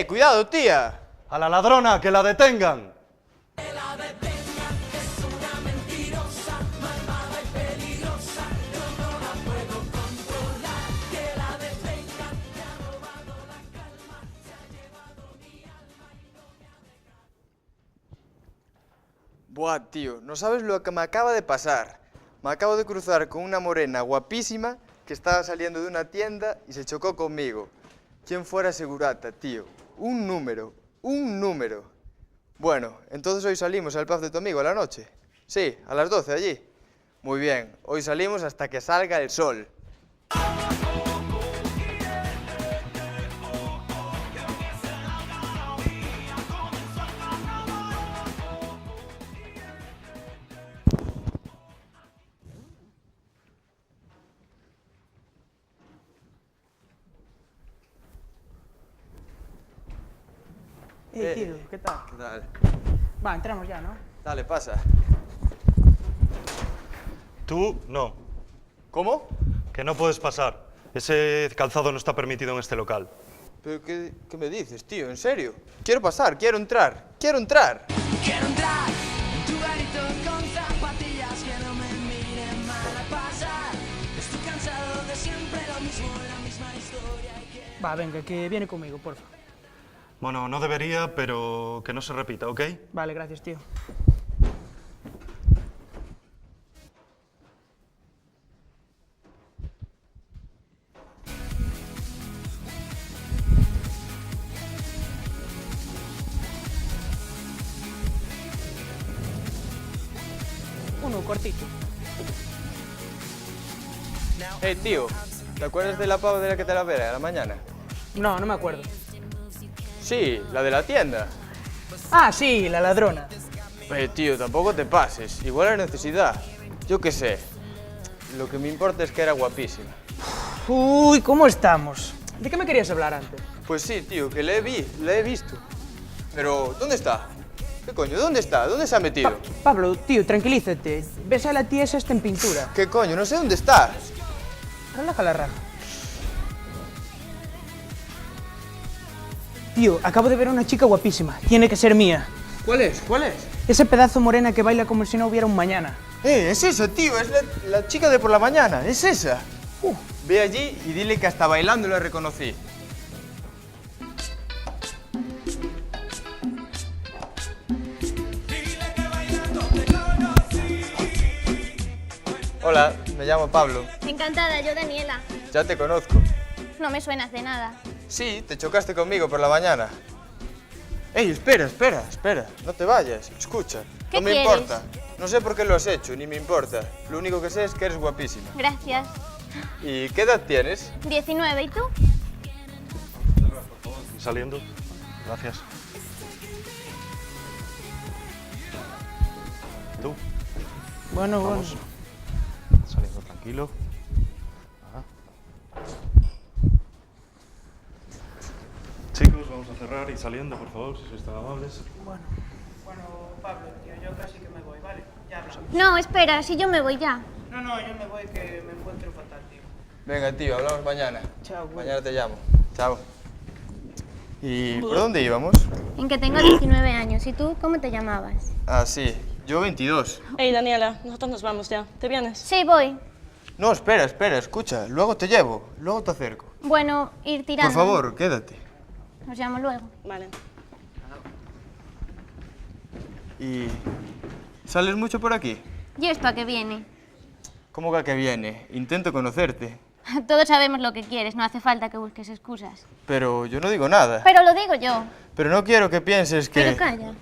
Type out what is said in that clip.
Cuidado, tía! ¡A la ladrona, que la detengan! Buah, tío, no sabes lo que me acaba de pasar. Me acabo de cruzar con una morena guapísima que estaba saliendo de una tienda y se chocó conmigo. ¿Quién fuera segurata, tío? Un número, un número. Bueno, entonces hoy salimos al pub de tu amigo a la noche. Sí, a las 12 allí. Muy bien, hoy salimos hasta que salga el sol. Tío, ¿qué tal? ¿Qué tal? Va, entramos ya, ¿no? Dale, pasa. Tú, no. ¿Cómo? Que no puedes pasar. Ese calzado no está permitido en este local. ¿Pero qué me dices, tío? ¿En serio? Quiero pasar, quiero entrar. ¡Quiero entrar! Quiero entrar en tu garito con zapatillas que no me miren mal a pasar. Estoy cansado de siempre lo mismo, la misma historia y que... Va, venga, que viene conmigo, porfa. Bueno, no debería, pero que no se repita, ¿ok? Vale, gracias, tío. Uno cortito. Tío, ¿te acuerdas de la pava de la que te la veré a la mañana? No, no me acuerdo. Sí, la de la tienda. Ah, sí, la ladrona. Tío, tampoco te pases. Igual era necesidad. Yo qué sé. Lo que me importa es que era guapísima. Uy, ¿cómo estamos? ¿De qué me querías hablar antes? Pues sí, tío, que la he visto. Pero, ¿dónde está? ¿Qué coño? ¿Dónde está? ¿Dónde se ha metido? Pablo, tío, tranquilízate. Ves a la tía esa está en pintura. ¿Qué coño? No sé dónde está. Relaja la rama. Tío, acabo de ver a una chica guapísima. Tiene que ser mía. ¿Cuál es? ¿Cuál es? Ese pedazo morena que baila como si no hubiera un mañana. Es esa, tío. Es la chica de por la mañana. Es esa. Ve allí y dile que hasta bailando la reconocí. Hola, me llamo Pablo. Encantada, yo Daniela. Ya te conozco. No me suenas de nada. Sí, te chocaste conmigo por la mañana. Espera. No te vayas. Escucha. ¿Qué no me quieres? importa. No sé por qué lo has hecho, ni me importa. Lo único que sé es que eres guapísima. Gracias. ¿Y qué edad tienes? 19, ¿y tú? Saliendo. Gracias. ¿Tú? Bueno, Vamos. Saliendo tranquilo. Ajá. Chicos, vamos a cerrar y saliendo, por favor, si sois tan amables. Bueno, Pablo, tío, yo casi que me voy, ¿vale? Ya hablamos. No, espera, si yo me voy ya. No, yo me voy que me encuentro fatal, tío. Venga, tío, hablamos mañana. Chao, güey. Mañana te llamo. Chao. ¿Y por dónde íbamos? En que tengo 19 años. ¿Y tú cómo te llamabas? Ah, sí. Yo 22. Hey, Daniela, nosotros nos vamos ya. ¿Te vienes? Sí, voy. No, espera, escucha. Luego te llevo. Luego te acerco. Bueno, ir tirando. Por favor, quédate. Os llamo luego. Vale. ¿Y sales mucho por aquí? ¿Y esto a qué viene? ¿Cómo que a qué viene? Intento conocerte. Todos sabemos lo que quieres, no hace falta que busques excusas. Pero yo no digo nada. Pero lo digo yo. Pero no quiero que pienses que... Pero calla.